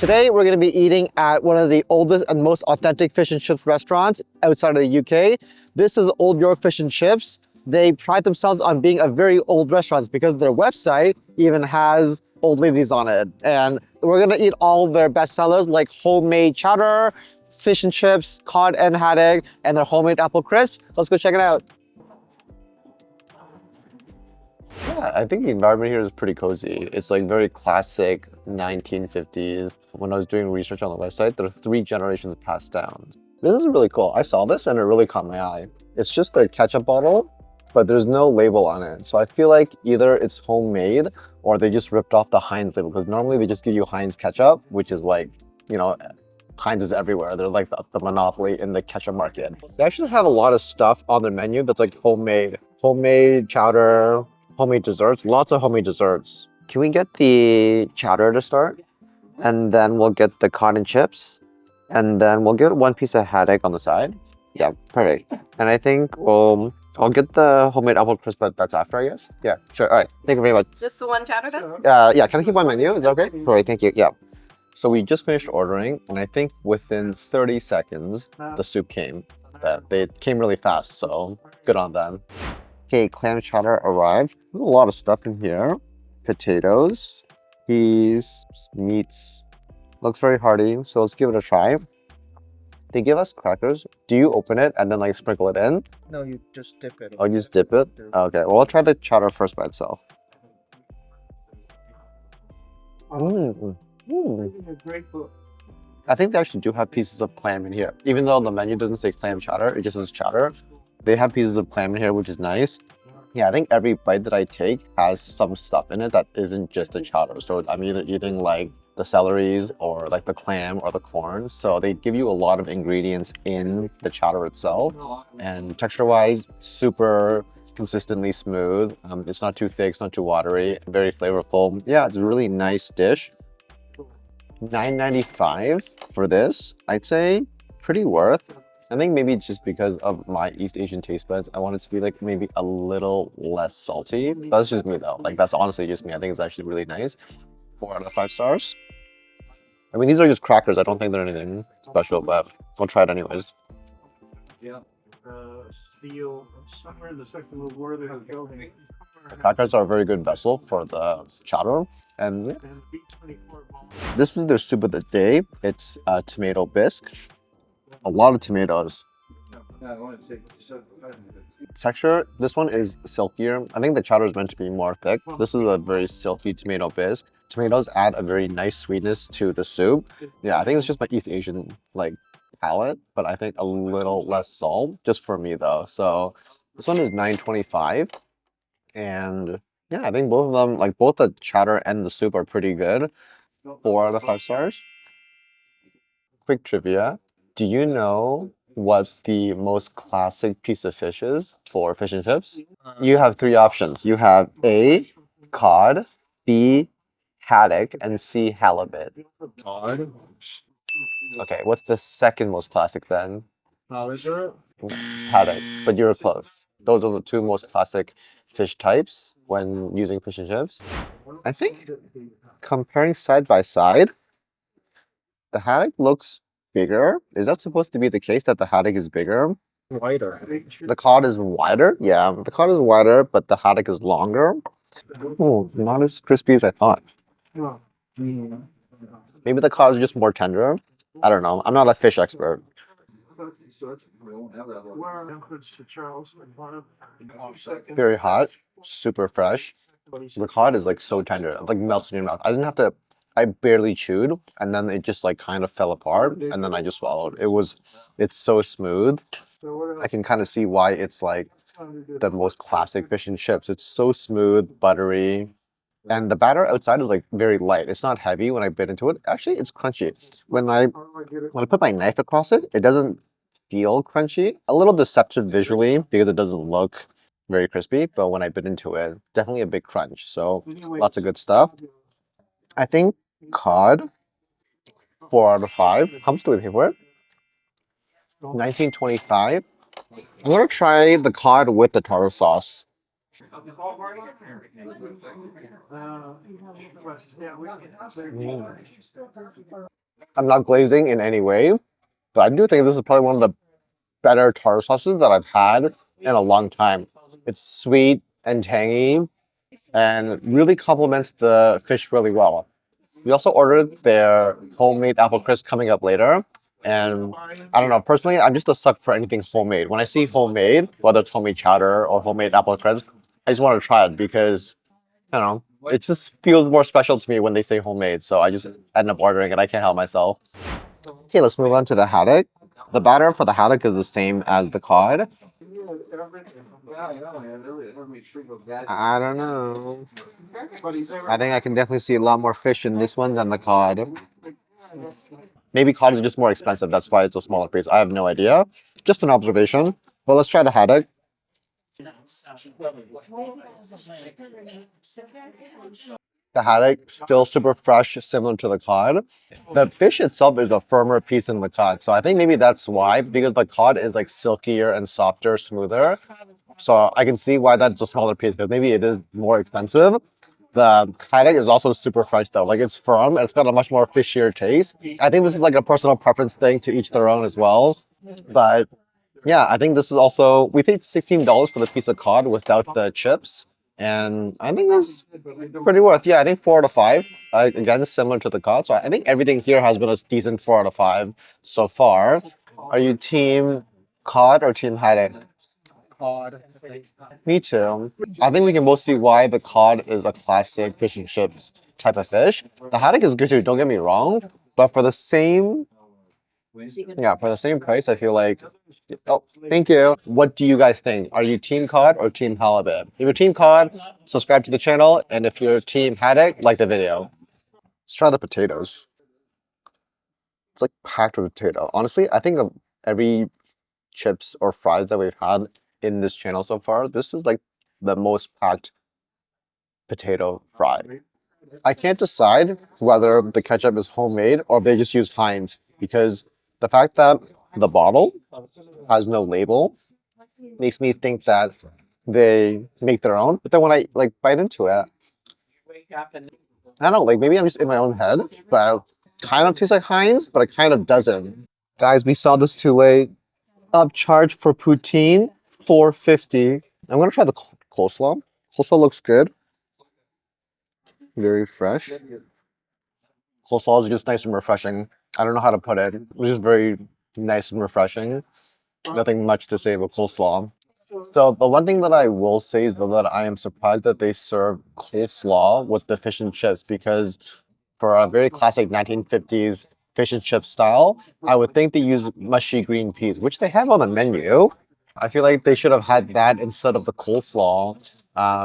Today we're going to be eating at one of the oldest and most authentic fish and chips restaurants outside of the UK. This is Old York Fish and Chips. They pride themselves on being a very old restaurant because their website even has old ladies on it. And we're going to eat all their best sellers like homemade chowder, fish and chips, cod and haddock, and their homemade apple crisp. Let's go check it out. Yeah, I think the environment here is pretty cozy. It's like very classic 1950s. When I was doing research on the website, there are 3 generations passed down. This is really cool. I saw this and it really caught my eye. It's just a ketchup bottle, but there's no label on it. So I feel like either it's homemade or they just ripped off the Heinz label, because normally they just give you Heinz ketchup, which is like, you know, Heinz is everywhere. They're like the monopoly in the ketchup market. They actually have a lot of stuff on their menu that's like homemade. Homemade chowder, homemade desserts, lots of homemade desserts. Can we get the chowder to start? And then we'll get the cod and chips. And then we'll get 1 piece of haddock on the side. Yeah, perfect. And I think I'll get the homemade apple crisp, but that's after, I guess. Yeah, sure. All right. Thank you very much. Just the 1 chowder then? Yeah, can I keep my menu? Is that okay? All right, thank you. Yeah. So we just finished ordering, and I think within 30 seconds, the soup came. They came really fast, so good on them. Okay, clam chowder arrived. There's a lot of stuff in here. Potatoes, peas, meats. Looks very hearty, so let's give it a try. They give us crackers. Do you open it and then like sprinkle it in? No, you just dip it. Oh, you just dip it? Okay, well, I'll try the chowder first by itself. I think they actually do have pieces of clam in here. Even though the menu doesn't say clam chowder, it just says chowder. They have pieces of clam in here, which is nice. Yeah, I think every bite that I take has some stuff in it that isn't just the chowder. So I'm either eating like the celeries or like the clam or the corn. So they give you a lot of ingredients in the chowder itself. And texture-wise, super consistently smooth. It's not too thick, it's not too watery, very flavorful. Yeah, it's a really nice dish. $9.95 for this, I'd say pretty worth. I think maybe it's just because of my East Asian taste buds. I want it to be like maybe a little less salty. That's just me though. Like that's honestly just me. I think it's actually really nice. 4 out of 5 stars. I mean, these are just crackers. I don't think they're anything special, but we'll try it anyways. Yeah. Steel. Somewhere in the Second World War they have building. The crackers are a very good vessel for the chowder. And yeah. This is their soup of the day. It's tomato bisque. A lot of tomatoes. Texture, this one is silkier. I think the chowder is meant to be more thick. This is a very silky tomato bisque. Tomatoes add a very nice sweetness to the soup. Yeah, I think it's just my East Asian like palate, but I think a little less salt, just for me though. So this one is $9.25. And yeah, I think both of them, like both the chowder and the soup are pretty good. 4 out of 5 stars. Quick trivia. Do you know what the most classic piece of fish is for fish and chips? You have 3 options. You have A, cod, B, haddock, and C, halibut. Cod. Okay, what's the second most classic then? Halibut. It's haddock, but you were close. Those are the 2 most classic fish types when using fish and chips. I think comparing side by side, the haddock looks bigger. Is that supposed to be the case that the haddock is bigger? Wider. The cod is wider? Yeah, the cod is wider, but the haddock is longer. Oh, not as crispy as I thought. Maybe the cod is just more tender. I don't know. I'm not a fish expert. Very hot, super fresh. The cod is like so tender, it like melts in your mouth. I barely chewed, and then it just like kind of fell apart, and then I just swallowed. It's so smooth. I can kind of see why it's like the most classic fish and chips. It's so smooth, buttery, and the batter outside is like very light. It's not heavy when I bit into it. Actually, it's crunchy. When I put my knife across it, it doesn't feel crunchy. A little deceptive visually because it doesn't look very crispy, but when I bit into it, definitely a big crunch. So lots of good stuff. I think cod, 4 out of 5. How much do we pay for it? $19.25. I'm gonna try the cod with the tartar sauce. Yeah, I'm not glazing in any way, but I do think this is probably one of the better tartar sauces that I've had in a long time. It's sweet and tangy and really complements the fish really well. We also ordered their homemade apple crisp coming up later. And I don't know, personally, I'm just a suck for anything homemade. When I see homemade, whether it's homemade chowder or homemade apple crisp, I just want to try it because, I don't know, it just feels more special to me when they say homemade. So I just end up ordering it. I can't help myself. Okay, let's move on to the haddock. The batter for the haddock is the same as the cod. I don't know. I think I can definitely see a lot more fish in this one than the cod. Maybe cod is just more expensive. That's why it's a smaller piece. I have no idea. Just an observation. Well, let's try the haddock. The haddock still super fresh, similar to the cod. The fish itself is a firmer piece than the cod, so I think maybe that's why. Because the cod is like silkier and softer, smoother. So I can see why that's a smaller piece. Because maybe it is more expensive. The haddock is also super fresh though. Like it's firm. It's got a much more fishier taste. I think this is like a personal preference thing to each their own as well. But yeah, I think this is also we paid $16 for the piece of cod without the chips, and I think that's pretty worth. Yeah, I think 4 out of 5. Again, similar to the cod, so I think everything here has been a decent 4 out of 5 so far. Are you team cod or team haddock? Me too. I think we can both see why the cod is a classic fish and chips type of fish. The haddock is good too. Don't get me wrong, but for the same yeah, for the same price, I feel like. Oh, thank you. What do you guys think? Are you team cod or team halibut? If you're team cod, subscribe to the channel, and if you're team haddock, like the video. Let's try the potatoes. It's like packed with potato. Honestly, I think of every chips or fries that we've had in this channel so far, this is like the most packed potato fry. I can't decide whether the ketchup is homemade or if they just use Heinz because the fact that the bottle has no label makes me think that they make their own. But then when I like bite into it, I don't know, like maybe I'm just in my own head, but it kind of tastes like Heinz, but it kind of doesn't. Guys, we saw this too late. Upcharge for poutine, 450. I'm gonna try the coleslaw. Coleslaw looks good, very fresh. Coleslaw is just nice and refreshing. I don't know how to put it. It's just very nice and refreshing. Nothing much to say about coleslaw. So the one thing that I will say is though that I am surprised that they serve coleslaw with the fish and chips because for a very classic 1950s fish and chip style, I would think they use mushy green peas, which they have on the menu. I feel like they should have had that instead of the coleslaw.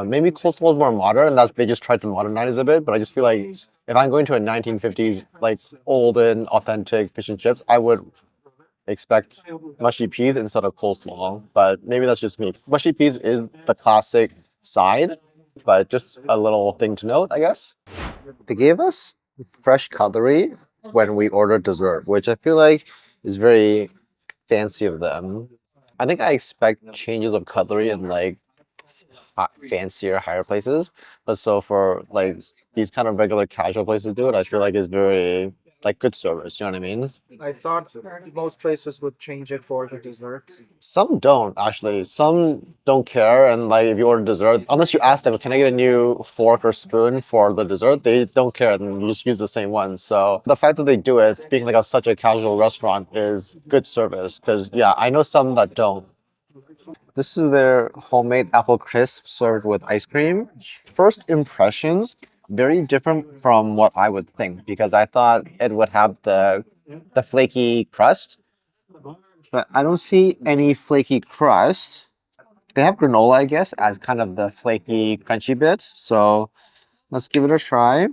Maybe coleslaw is more modern, and that's they just tried to modernize a bit. But I just feel like if I'm going to a 1950s like olden authentic fish and chips, I would expect mushy peas instead of coleslaw. But maybe that's just me. Mushy peas is the classic side, but just a little thing to note, I guess. They gave us fresh cutlery when we ordered dessert, which I feel like is very fancy of them. I think I expect changes of cutlery in like fancier, higher places, but so for like these kind of regular casual places do it, I feel like it's very like good service. You know what I mean? I thought most places would change it for the dessert. Some don't actually. Some don't care, and like if you order dessert, unless you ask them, "Can I get a new fork or spoon for the dessert?" They don't care, and you just use the same one. So the fact that they do it, being like such a casual restaurant, is good service. Because yeah, I know some that don't. This is their homemade apple crisp served with ice cream. First impressions, very different from what I would think because I thought it would have the flaky crust, but I don't see any flaky crust. They have granola, I guess, as kind of the flaky, crunchy bits. So let's give it a try.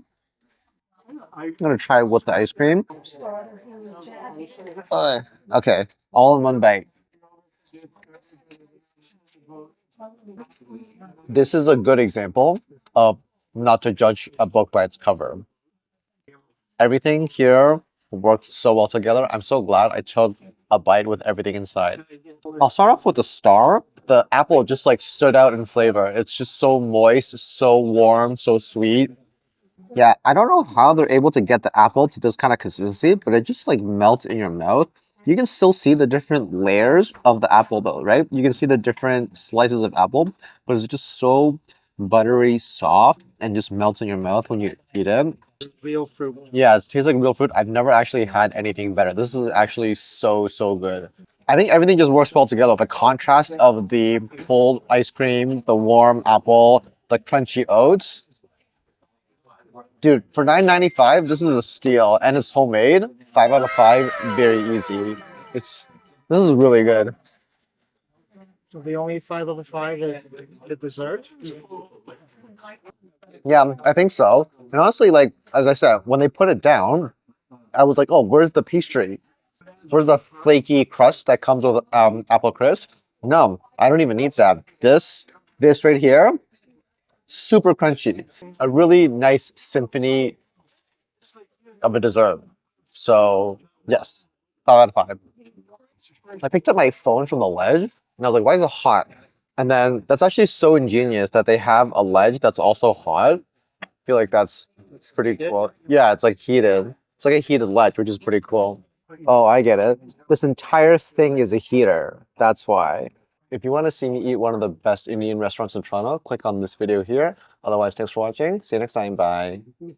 I'm gonna try it with the ice cream. Okay, all in one bite. This is a good example of not to judge a book by its cover. Everything here worked so well together. I'm so glad I took a bite with everything inside. I'll start off with the star. the apple just like stood out in flavor. It's just so moist, so warm, so sweet. Yeah, I don't know how they're able to get the apple to this kind of consistency, but it just like melts in your mouth. You can still see the different layers of the apple though, right? You can see the different slices of apple, but it's just so buttery soft and just melts in your mouth when you eat it. Real fruit. Yeah, it tastes like real fruit. I've never actually had anything better. This is actually so, so good. I think everything just works well together. The contrast of the cold ice cream, the warm apple, the crunchy oats. Dude, for $9.95, this is a steal, and it's homemade. 5 out of 5, very easy. It's this is really good. So the only 5 of 5 is the dessert. Yeah, I think so. And honestly, like as I said, when they put it down, I was like, oh, where's the pastry? Where's the flaky crust that comes with apple crisp? No, I don't even need that. This right here, super crunchy. A really nice symphony of a dessert. So yes, 5 out of 5. I picked up my phone from the ledge and I was like, why is it hot? And then that's actually so ingenious that they have a ledge that's also hot. I feel like that's pretty cool. Yeah, it's like heated. It's like a heated ledge, which is pretty cool. Oh, I get it. This entire thing is a heater. That's why. If you want to see me eat one of the best Indian restaurants in Toronto, click on this video here. Otherwise, thanks for watching. See you next time. Bye.